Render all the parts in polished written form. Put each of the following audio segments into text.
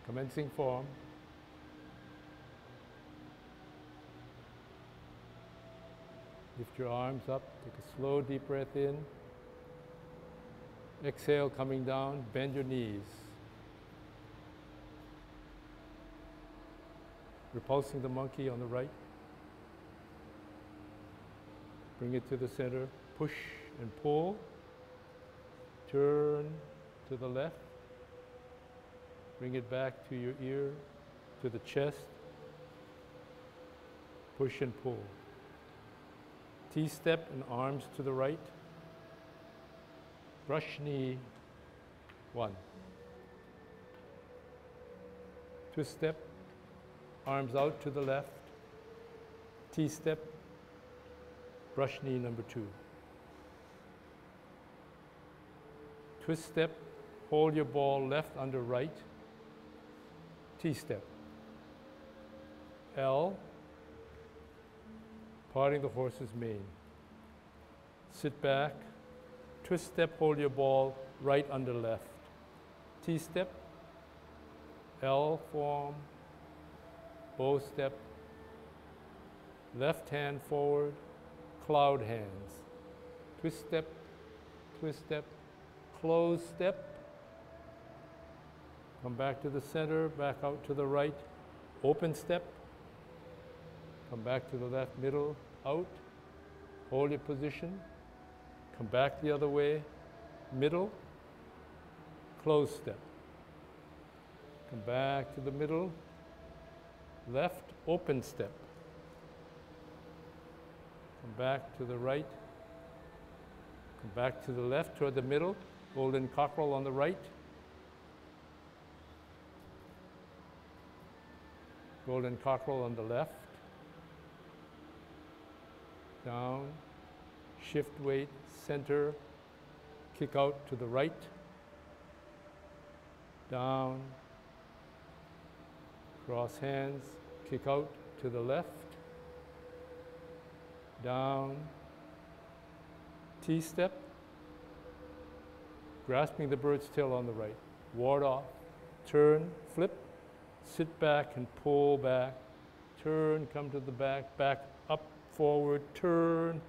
Commencing form. Lift your arms up, take a slow deep breath in. Exhale, coming down, bend your knees. Repulsing the monkey on the right. Bring it to the center, push and pull. Turn to the left. Bring it back to your ear, to the chest. Push and pull. T-step and arms to the right. Brush knee, 1. Twist step, arms out to the left. T-step, brush knee number 2. Twist step, hold your ball left under right. T-step. L, parting the horse's mane. Sit back. Twist step, hold your ball right under left. T-step, L form, bow step, left hand forward, cloud hands. Twist step, close step. Come back to the center, back out to the right, open step. Come back to the left, middle, out. Hold your position. Come back the other way, middle, close step. Come back to the middle, left, open step. Come back to the right. Come back to the left toward the middle, golden cockerel on the right. Golden cockerel on the left. Down, shift weight, center, kick out to the right, down, cross hands, kick out to the left, down, T-step, grasping the bird's tail on the right, ward off, turn, flip, sit back and pull back, turn, come to the back, back up, forward, turn,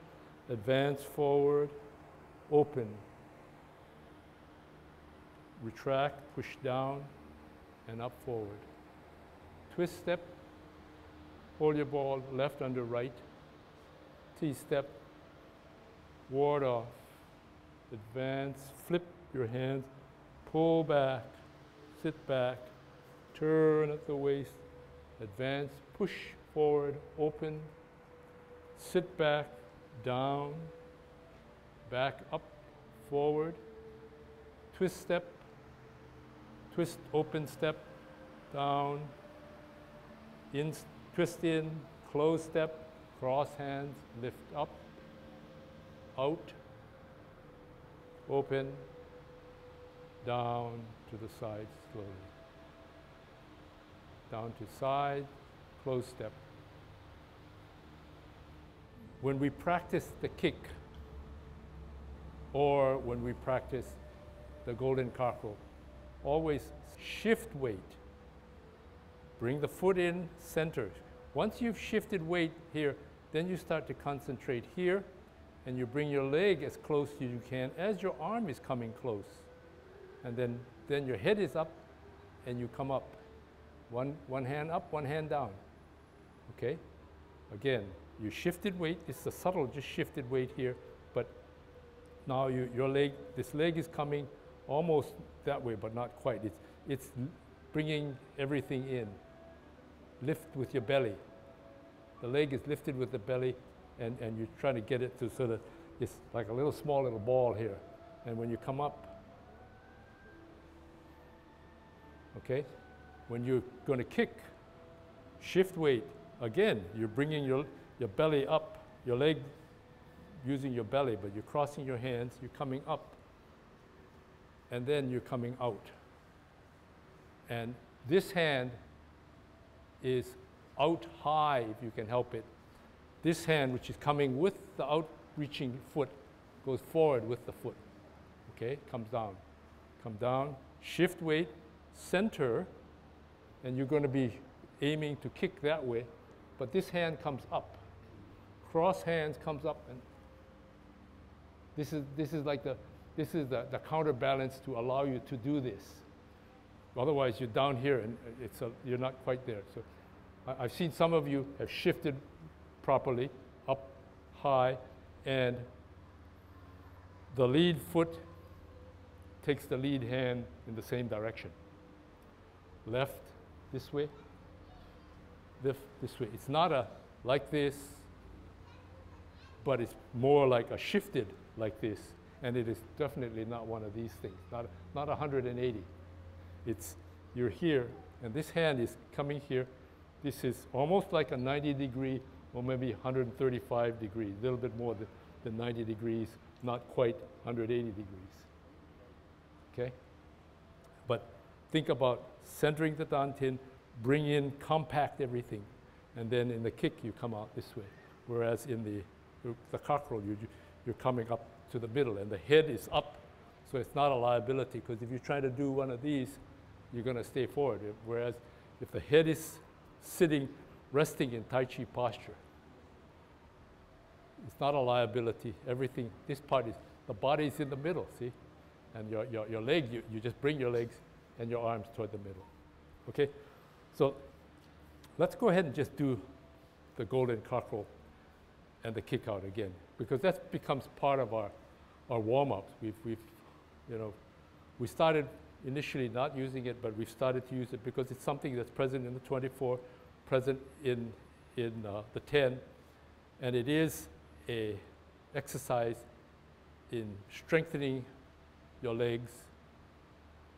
advance forward, open, retract, push down, and up forward. Twist step, hold your ball left under right, T-step, ward off, advance, flip your hands, pull back, sit back, turn at the waist, advance, push forward, open, sit back, down, back up, forward, twist step, twist, open step, down, in, twist in, close step, cross hands, lift up, out, open, down to the side slowly. Down to side, close step. When we practice the kick, or when we practice the golden cockerel, always shift weight. Bring the foot in, center. Once you've shifted weight here, then you start to concentrate here, and you bring your leg as close as you can as your arm is coming close. And then your head is up, and you come up. One hand up, one hand down. Okay? Again, you shifted weight. It's a subtle, just shifted weight here, but now your leg, this leg is coming almost that way, but not quite. It's bringing everything in. Lift with your belly. The leg is lifted with the belly, and you're trying to get it to sort of, it's like a little small little ball here. And when you come up, okay? When you're going to kick, shift weight. Again, you're bringing your belly up, your leg using your belly, but you're crossing your hands, you're coming up, and then you're coming out. And this hand is out high if you can help it. This hand, which is coming with the outreaching foot, goes forward with the foot. Okay, comes down. Come down, shift weight, center, and you're going to be aiming to kick that way, but this hand comes up. Cross hands comes up, and this is like the counterbalance to allow you to do this. Otherwise, you're down here and you're not quite there. So I've seen some of you have shifted properly, up, high, and the lead foot takes the lead hand in the same direction. Left this way, left this way. It's not a like this, but it's more like a shifted like this. And it is definitely not one of these things, not 180. It's, you're here, and this hand is coming here. This is almost like a 90 degree, or maybe 135 degrees, a little bit more than 90 degrees, not quite 180 degrees. Okay? But think about centering the dantian, bring in, compact everything, and then in the kick you come out this way. Whereas in the cockerel, you're coming up to the middle, and the head is up, so it's not a liability, because if you try to do one of these, you're going to stay forward. Whereas if the head is sitting, resting in Tai Chi posture, it's not a liability. Everything, this part is, the body is in the middle, see? And your leg, you just bring your legs and your arms toward the middle. Okay? So let's go ahead and just do the golden cockerel and the kick out again, because that becomes part of our warm-ups. We started initially not using it, but we've started to use it because it's something that's present in the 24, present in the 10, and it is a exercise in strengthening your legs,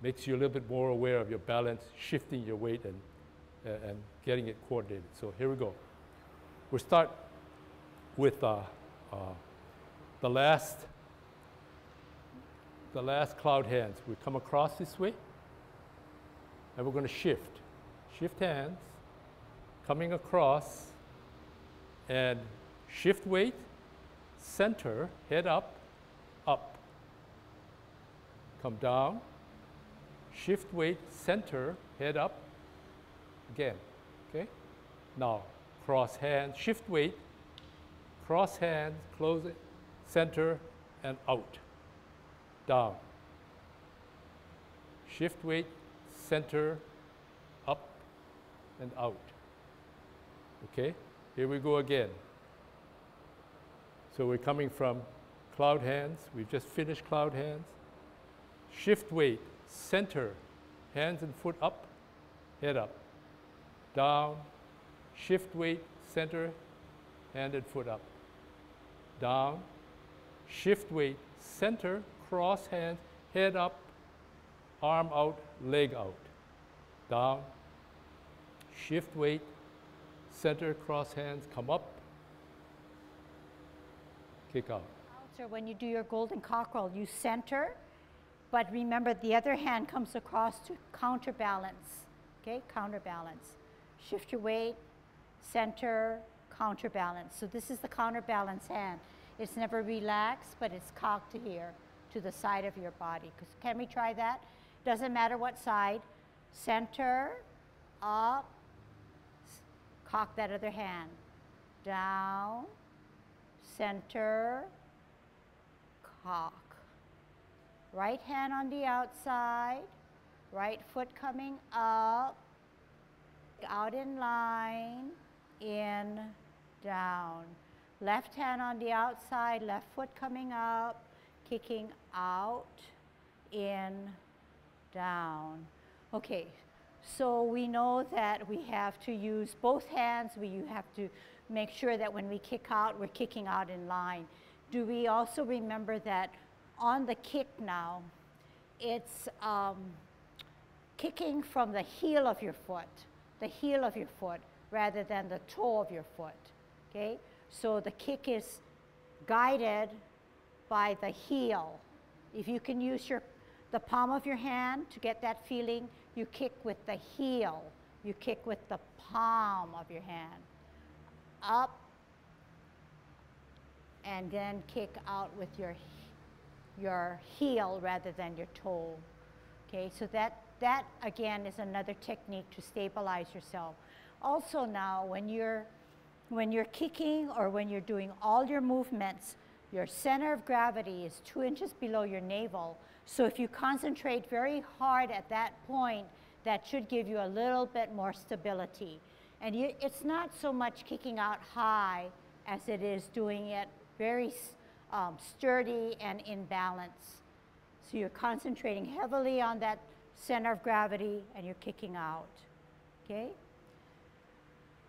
makes you a little bit more aware of your balance, shifting your weight and getting it coordinated. So here we go. We'll start with the last cloud hands. We come across this way, and we're going to shift. Shift hands, coming across, and shift weight, center, head up, up. Come down, shift weight, center, head up, again, okay? Now, cross hands, shift weight, cross hands, close it, center, and out. Down. Shift weight, center, up, and out. Okay? Here we go again. So we're coming from cloud hands. We've just finished cloud hands. Shift weight, center, hands and foot up, head up. Down. Shift weight, center, hand and foot up. Down. Shift weight, center, cross hands, head up, arm out, leg out. Down. Shift weight, center, cross hands, come up, kick out. So when you do your golden cockerel, you center, but remember the other hand comes across to counterbalance. Okay, counterbalance. Shift your weight, center, counterbalance. So this is the counterbalance hand. It's never relaxed, but it's cocked to here, to the side of your body. Can we try that? Doesn't matter what side. Center, up, cock that other hand. Down, center, cock. Right hand on the outside, right foot coming up, out in line, in, down. Left hand on the outside, left foot coming up, kicking out, in, down. Okay, so we know that we have to use both hands. You have to make sure that when we kick out, we're kicking out in line. Do we also remember that on the kick now, it's kicking from the heel of your foot, rather than the toe of your foot, okay? So the kick is guided by the heel. If you can use the palm of your hand to get that feeling, you kick with the heel. You kick with the palm of your hand. Up, and then kick out with your heel rather than your toe. Okay, so that that again is another technique to stabilize yourself. Also now, when you're kicking or when you're doing all your movements, your center of gravity is 2 inches below your navel. So if you concentrate very hard at that point, that should give you a little bit more stability. And it's not so much kicking out high as it is doing it very sturdy and in balance. So you're concentrating heavily on that center of gravity and you're kicking out, okay?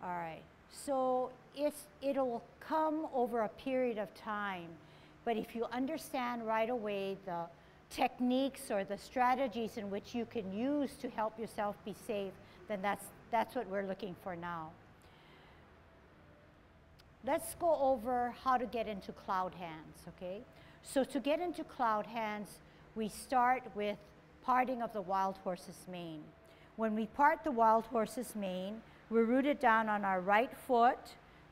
All right, so it'll come over a period of time, but if you understand right away the techniques or the strategies in which you can use to help yourself be safe, then that's what we're looking for now. Let's go over how to get into cloud hands, okay? So to get into cloud hands, we start with parting of the wild horse's mane. When we part the wild horse's mane, we're rooted down on our right foot.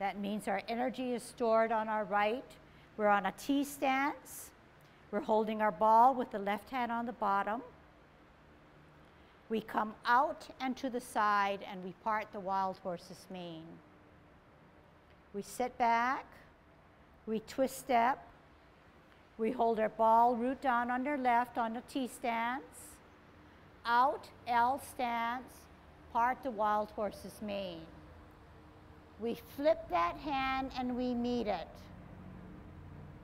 That means our energy is stored on our right. We're on a T stance. We're holding our ball with the left hand on the bottom. We come out and to the side and we part the wild horse's mane. We sit back, we twist step, we hold our ball root down on our left on the T stance, out, L stance, part the wild horse's mane. We flip that hand and we meet it.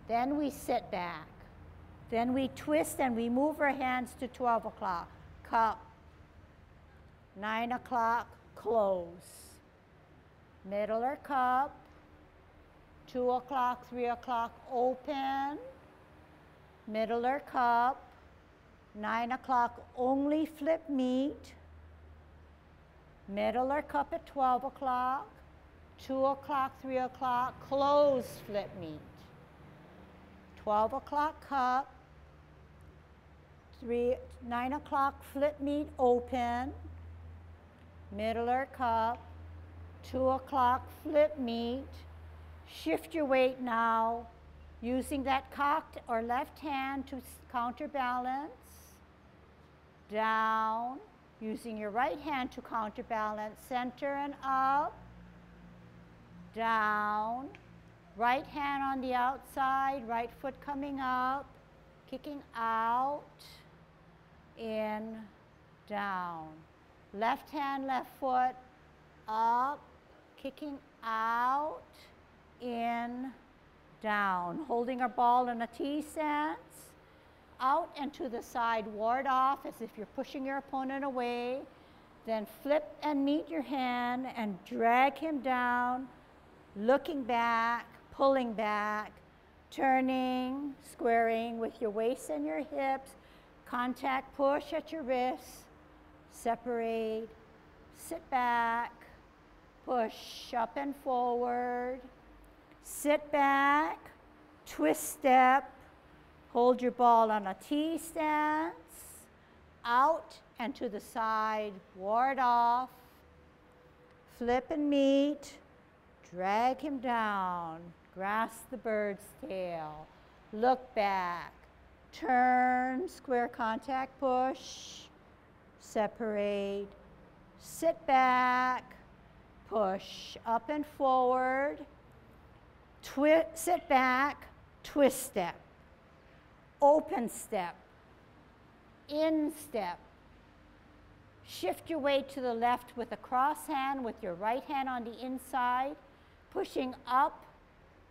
Then we sit back. Then we twist and we move our hands to 12 o'clock, cup. 9 o'clock, close. Middle or cup. 2 o'clock, 3 o'clock, open. Middle or cup. 9 o'clock, only flip meet. Middle or cup at 12 o'clock. 2 o'clock, 3 o'clock, close flip meet. 12 o'clock cup. 9 o'clock flip meet open. Middle or cup. 2 o'clock flip meet. Shift your weight now, using that cocked or left hand to counterbalance. Down, using your right hand to counterbalance. Center and up. Down. Right hand on the outside, right foot coming up. Kicking out. In, down. Left hand, left foot, up. Kicking out. In, down. Holding our ball in a T stance. Out and to the side, ward off as if you're pushing your opponent away. Then flip and meet your hand and drag him down. Looking back, pulling back, turning, squaring with your waist and your hips. Contact push at your wrists. Separate, sit back, push up and forward. Sit back, twist step, hold your ball on a T stance, out and to the side, ward off, flip and meet, drag him down, grasp the bird's tail, look back, turn, square contact push, separate, sit back, push up and forward, sit back, twist step, open step, in step. Shift your weight to the left with a cross hand with your right hand on the inside, pushing up,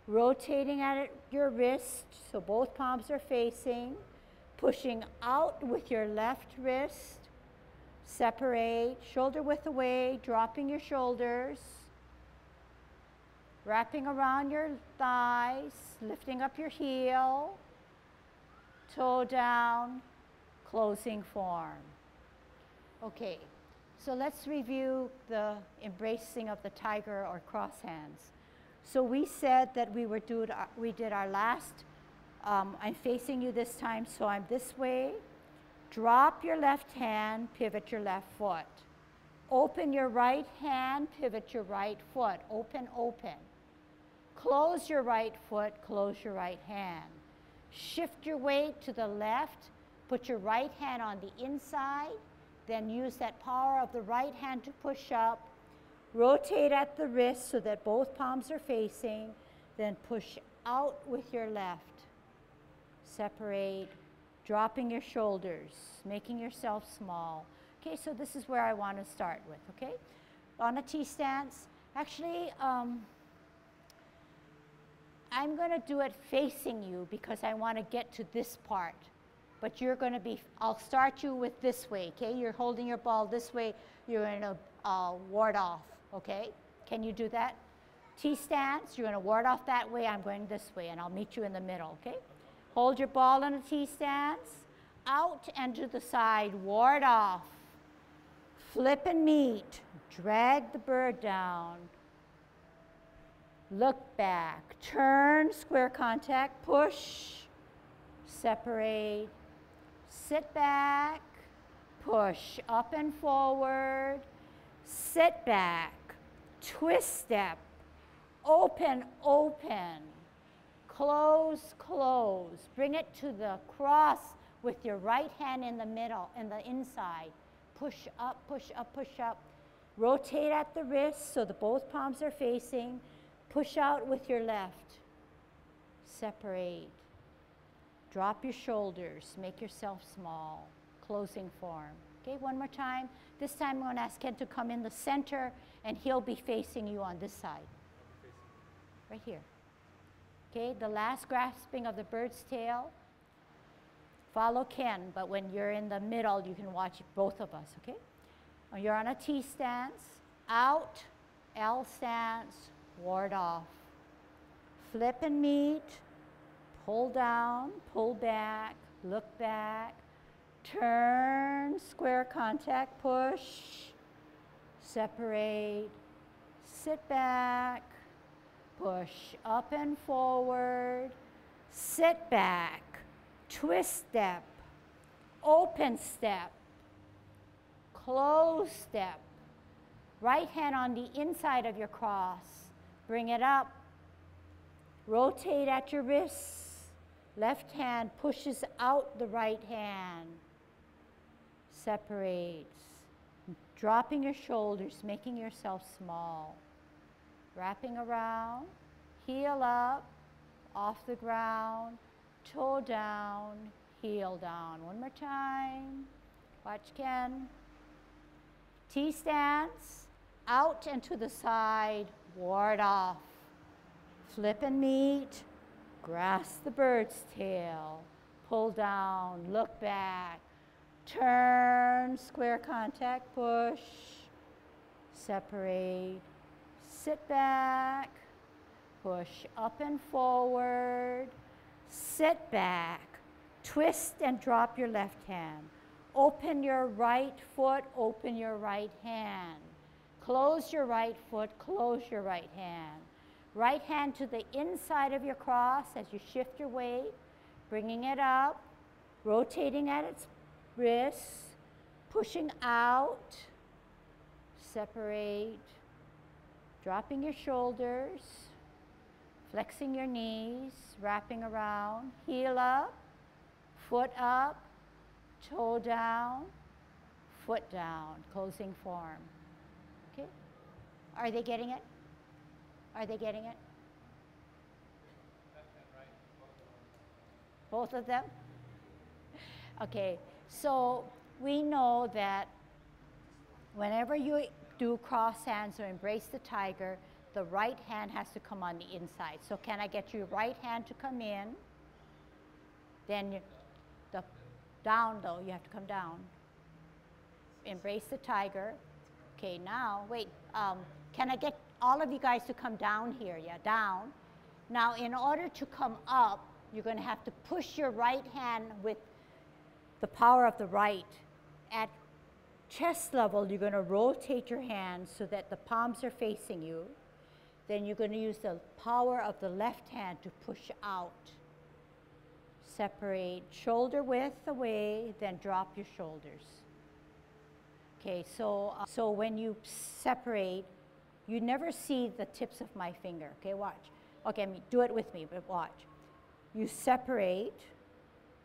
rotating at your wrist so both palms are facing, pushing out with your left wrist, separate, shoulder width away, dropping your shoulders, wrapping around your thighs, lifting up your heel, toe down, closing form. Okay, so let's review the embracing of the tiger or cross hands. So we said that we did our last, I'm facing you this time, so I'm this way. Drop your left hand, pivot your left foot. Open your right hand, pivot your right foot, open, open. Close your right foot, close your right hand. Shift your weight to the left, put your right hand on the inside, Then use that power of the right hand to push up. Rotate at the wrist so that both palms are facing. Then push out with your left. Separate, dropping your shoulders, making yourself small. Okay, so this is where I want to start with, okay? On a T stance, actually, I'm going to do it facing you because I want to get to this part. But you're going to be, I'll start you with this way, okay? You're holding your ball this way, you're going to ward off, okay? Can you do that? T stance, you're going to ward off that way, I'm going this way, and I'll meet you in the middle, okay? Hold your ball in a T stance, out and to the side, ward off. Flip and meet, drag the bird down. Look back, turn, square contact, push, separate, sit back, push, up and forward, sit back, twist step, open, open, close, close. Bring it to the cross with your right hand in the middle, in the inside. Push up, push up, push up. Rotate at the wrist so that both palms are facing. Push out with your left. Separate. Drop your shoulders. Make yourself small. Closing form. Okay, one more time. This time I'm going to ask Ken to come in the center and he'll be facing you on this side. Right here. Okay, the last grasping of the bird's tail. Follow Ken, but when you're in the middle, you can watch both of us, okay? You're on a T stance, out, L stance, ward off. Flip and meet, pull down, pull back, look back, turn, square contact, push, separate, sit back, push up and forward, sit back, twist step, open step, close step, right hand on the inside of your cross, bring it up, rotate at your wrists, left hand pushes out the right hand, separates, dropping your shoulders, making yourself small, wrapping around, heel up, off the ground, toe down, heel down. One more time. Watch Ken. T stance, out and to the side, ward off. Flip and meet, grasp the bird's tail, pull down, look back, turn, square contact, push, separate, sit back, push up and forward, sit back, twist and drop your left hand. Open your right foot, open your right hand. Close your right foot, close your right hand. Right hand to the inside of your cross as you shift your weight, bringing it up, rotating at its wrists, pushing out, separate, dropping your shoulders, flexing your knees, wrapping around, heel up, foot up, toe down, foot down, closing form. Okay? Are they getting it? Are they getting it? Both of them? Okay, so we know that whenever you do cross hands or embrace the tiger, the right hand has to come on the inside. So can I get your right hand to come in? Then the down though, you have to come down. Embrace the tiger. Okay, now, wait, can I get all of you guys to come down here? Yeah, down. Now, in order to come up, you're going to have to push your right hand with the power of the right. At chest level, you're going to rotate your hands so that the palms are facing you. Then you're going to use the power of the left hand to push out. Separate, shoulder width away, then drop your shoulders. Okay, so when you separate, you never see the tips of my finger. Okay, watch. Okay, do it with me, but watch. You separate,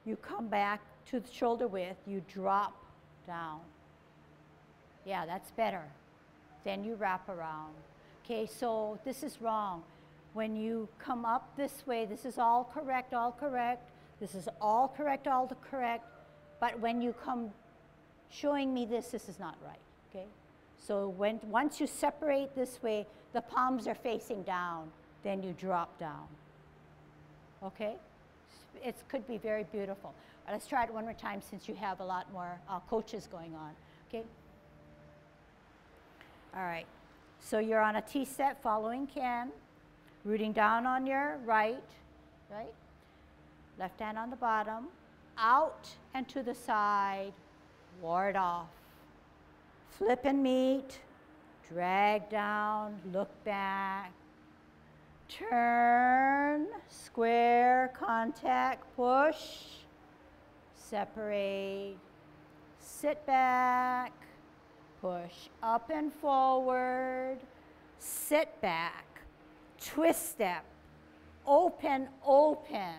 you come back to the shoulder width, you drop down. Yeah, that's better. Then you wrap around. Okay, so this is wrong. When you come up this way, this is all correct, all correct. This is all correct, all correct. But when you come showing me this is not right, okay? So once you separate this way, the palms are facing down, then you drop down, okay? It could be very beautiful. Let's try it one more time since you have a lot more coaches going on, okay? All right, so you're on a T-set following Ken, rooting down on your right, left hand on the bottom, out and to the side, ward off. Flip and meet, drag down, look back, turn, square, contact, push, separate, sit back, push up and forward, sit back, twist step, open, open,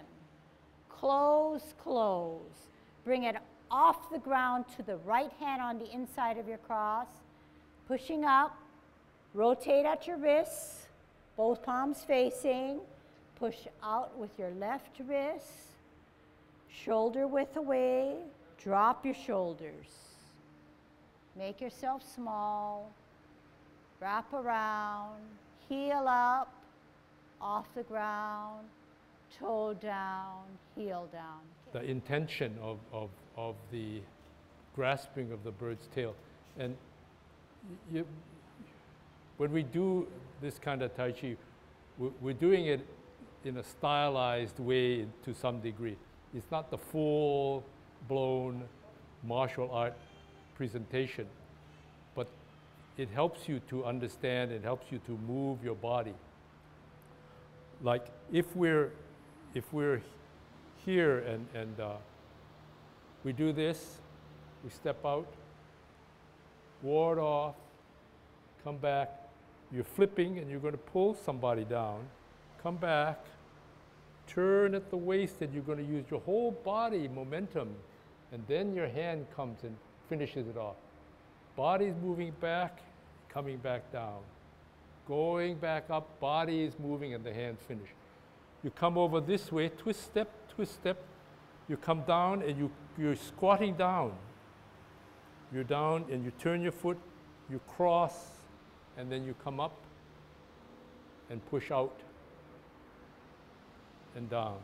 close, close. Bring it off the ground to the right hand on the inside of your cross, pushing up, rotate at your wrists, both palms facing, push out with your left wrist, shoulder width away, drop your shoulders. Make yourself small, wrap around, heel up, off the ground, toe down, heel down. The intention of the grasping of the bird's tail. And when we do this kind of Tai Chi, we're doing it in a stylized way to some degree. It's not the full-blown martial art presentation, but it helps you to understand, it helps you to move your body. Like if we're here and we do this, we step out, ward off, come back, you're flipping and you're going to pull somebody down, come back, turn at the waist and you're going to use your whole body momentum, and then your hand comes and finishes it off. Body's moving back, coming back down. Going back up, body is moving and the hands finish. You come over this way, twist step, you come down and you're squatting down. You're down and you turn your foot, you cross, and then you come up and push out and down.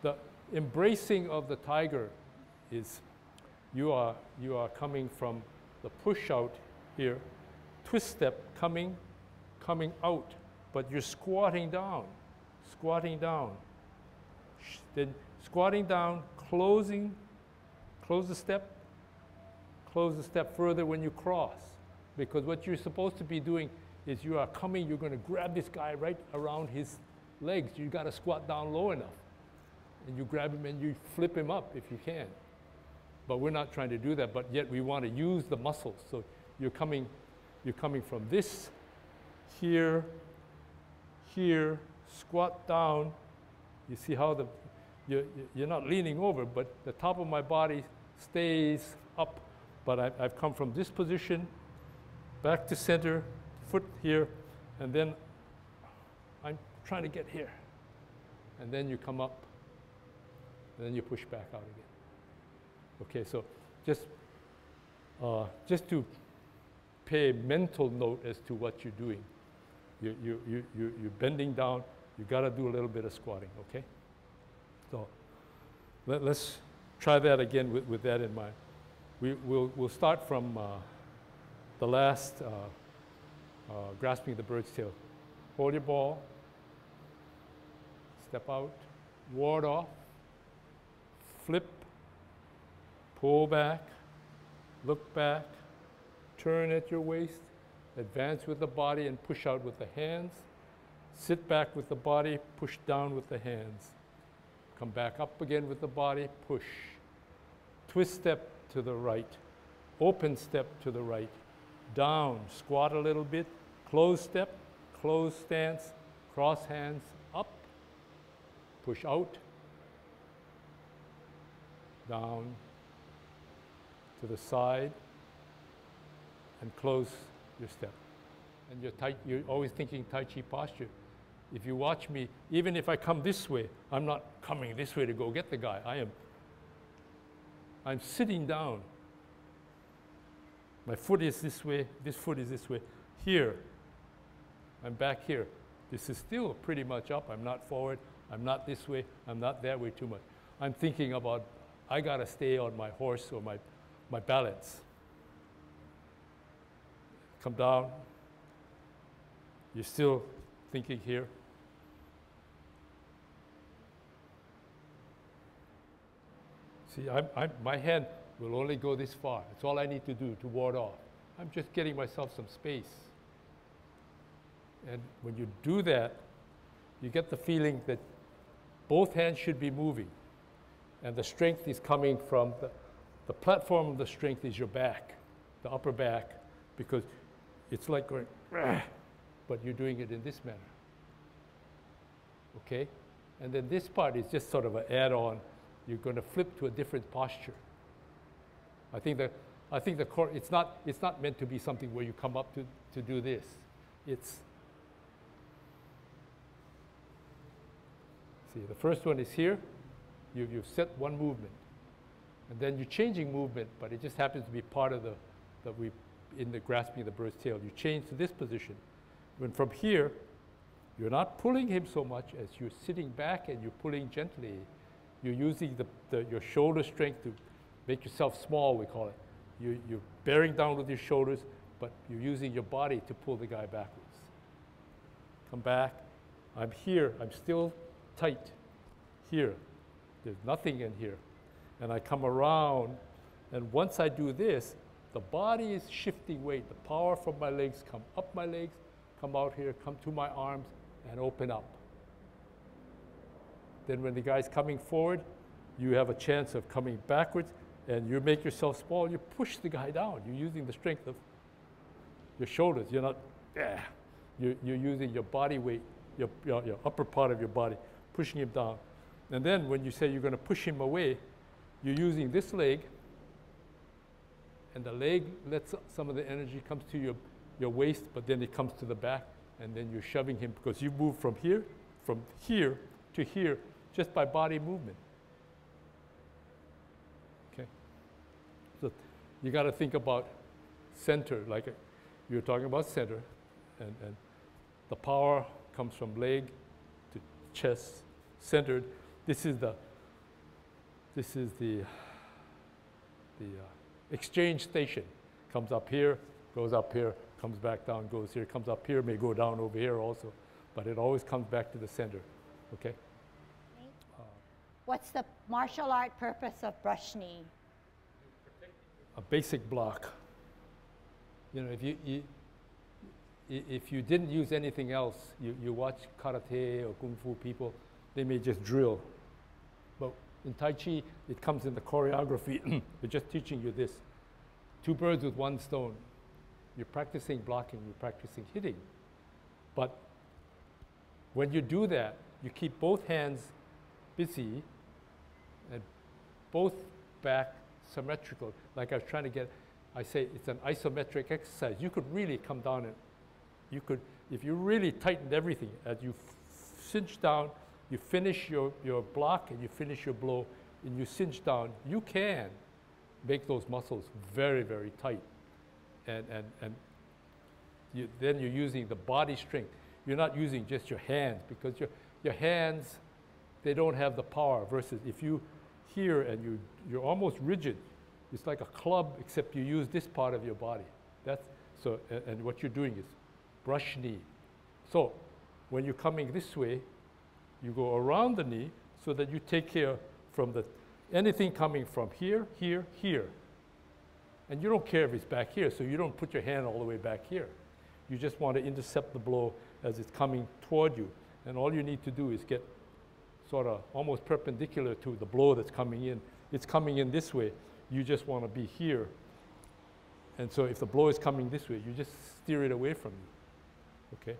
The embracing of the tiger is you are coming from the push out here, twist step coming out, but you're squatting down. Then squatting down, close the step further when you cross. Because what you're supposed to be doing is you are coming, you're going to grab this guy right around his legs. You've got to squat down low enough. And you grab him and you flip him up if you can. But we're not trying to do that, but yet we want to use the muscles. So you're coming from this, here, squat down. You see how you're not leaning over, but the top of my body stays up. But I've come from this position, back to center, foot here, and then I'm trying to get here. And then you come up, and then you push back out again. Okay, so just to pay a mental note as to what you're doing. You're bending down. You got to do a little bit of squatting. Okay. So let's try that again with that in mind. We'll start from the last grasping the bird's tail. Hold your ball. Step out. Ward off. Flip. Pull back, look back, turn at your waist, advance with the body and push out with the hands. Sit back with the body, push down with the hands. Come back up again with the body, push. Twist step to the right, open step to the right, down, squat a little bit, close step, close stance, cross hands, up, push out, down, to the side, and close your step. And you're always thinking Tai Chi posture. If you watch me, even if I come this way, I'm not coming this way to go get the guy. I'm sitting down. My foot is this way, this foot is this way. Here, I'm back here. This is still pretty much up. I'm not forward. I'm not this way. I'm not that way too much. I'm thinking about, I got to stay on my horse or my balance. Come down. You're still thinking here. See, my hand will only go this far. It's all I need to do to ward off. I'm just getting myself some space. And when you do that, you get the feeling that both hands should be moving. And the strength is coming from the platform of the strength is your back, the upper back, because it's like going, but you're doing it in this manner. Okay? And then this part is just sort of an add-on. You're going to flip to a different posture. I think the core, it's not meant to be something where you come up to do this. It's, see, the first one is here. You've set one movement. And then you're changing movement, but it just happens to be part of in the grasping the bird's tail. You change to this position. When from here, you're not pulling him so much as you're sitting back and you're pulling gently. You're using your shoulder strength to make yourself small, we call it. You're bearing down with your shoulders, but you're using your body to pull the guy backwards. Come back. I'm here. I'm still tight. Here. There's nothing in here. And I come around, and once I do this, the body is shifting weight. The power from my legs come up my legs, come out here, come to my arms, and open up. Then when the guy's coming forward, you have a chance of coming backwards, and you make yourself small. You push the guy down. You're using the strength of your shoulders. You're not, you're using your body weight, your upper part of your body, pushing him down. And then when you say you're going to push him away, you're using this leg, and the leg lets some of the energy comes to your waist, but then it comes to the back, and then you're shoving him, because you move from here to here, just by body movement. Okay? So you got to think about center, like you're talking about center, and the power comes from leg to chest, centered. This is the exchange station. Comes up here, goes up here, comes back down, goes here, comes up here, may go down over here also, but it always comes back to the center. Okay? What's the martial art purpose of brush knee? A basic block. You know, if you didn't use anything else, you watch karate or kung fu people, they may just drill. But in Tai Chi, it comes in the choreography. We're just teaching you this. Two birds with one stone. You're practicing blocking, you're practicing hitting. But when you do that, you keep both hands busy and both back symmetrical. Like I was trying to get, I say it's an isometric exercise. You could really come down and you could, if you really tightened everything, as you cinch down, you finish your block and you finish your blow and you cinch down, you can make those muscles very, very tight. And then you're using the body strength. You're not using just your hands, because your hands, they don't have the power, versus if you here and you're almost rigid. It's like a club, except you use this part of your body. That's so, and what you're doing is brush knee. So when you're coming this way, you go around the knee so that you take care from anything coming from here, here, here. And you don't care if it's back here, so you don't put your hand all the way back here. You just want to intercept the blow as it's coming toward you. And all you need to do is get sort of almost perpendicular to the blow that's coming in. It's coming in this way. You just want to be here. And so if the blow is coming this way, you just steer it away from you. Okay?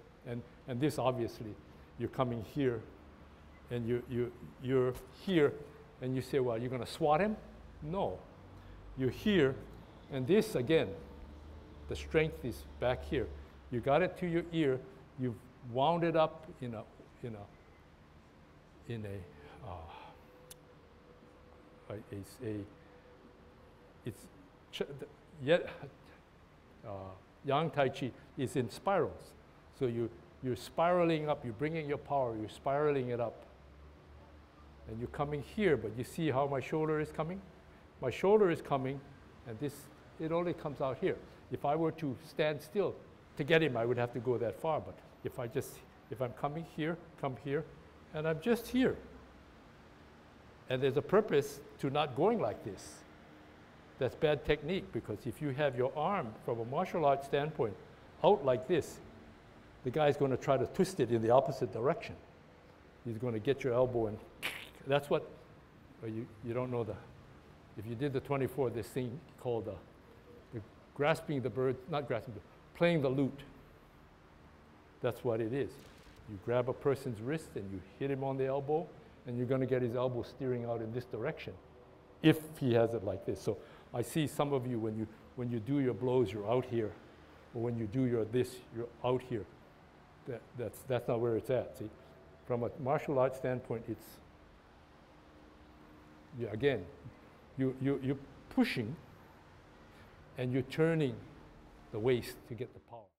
And this, obviously, you're coming here, and you're here, and you say, well, you're going to swat him? No. You're here, and this, again, The strength is back here. You got it to your ear. You've wound it up in a yang tai chi is in spirals. So you're spiraling up. You're bringing your power. You're spiraling it up. And you're coming here, but you see how my shoulder is coming? My shoulder is coming, and it only comes out here. If I were to stand still to get him, I would have to go that far. But if I'm coming here, come here, and I'm just here. And there's a purpose to not going like this. That's bad technique, because if you have your arm from a martial arts standpoint out like this, the guy's going to try to twist it in the opposite direction. He's going to get your elbow and that's what, you don't know if you did the 24, this thing called the grasping the bird, not grasping, playing the lute. That's what it is. You grab a person's wrist and you hit him on the elbow, and you're going to get his elbow steering out in this direction, if he has it like this. So I see some of you, when you do your blows, you're out here, or when you do your this, you're out here. That's not where it's at. See, from a martial arts standpoint, it's again, you're pushing, and you're turning the waist to get the power.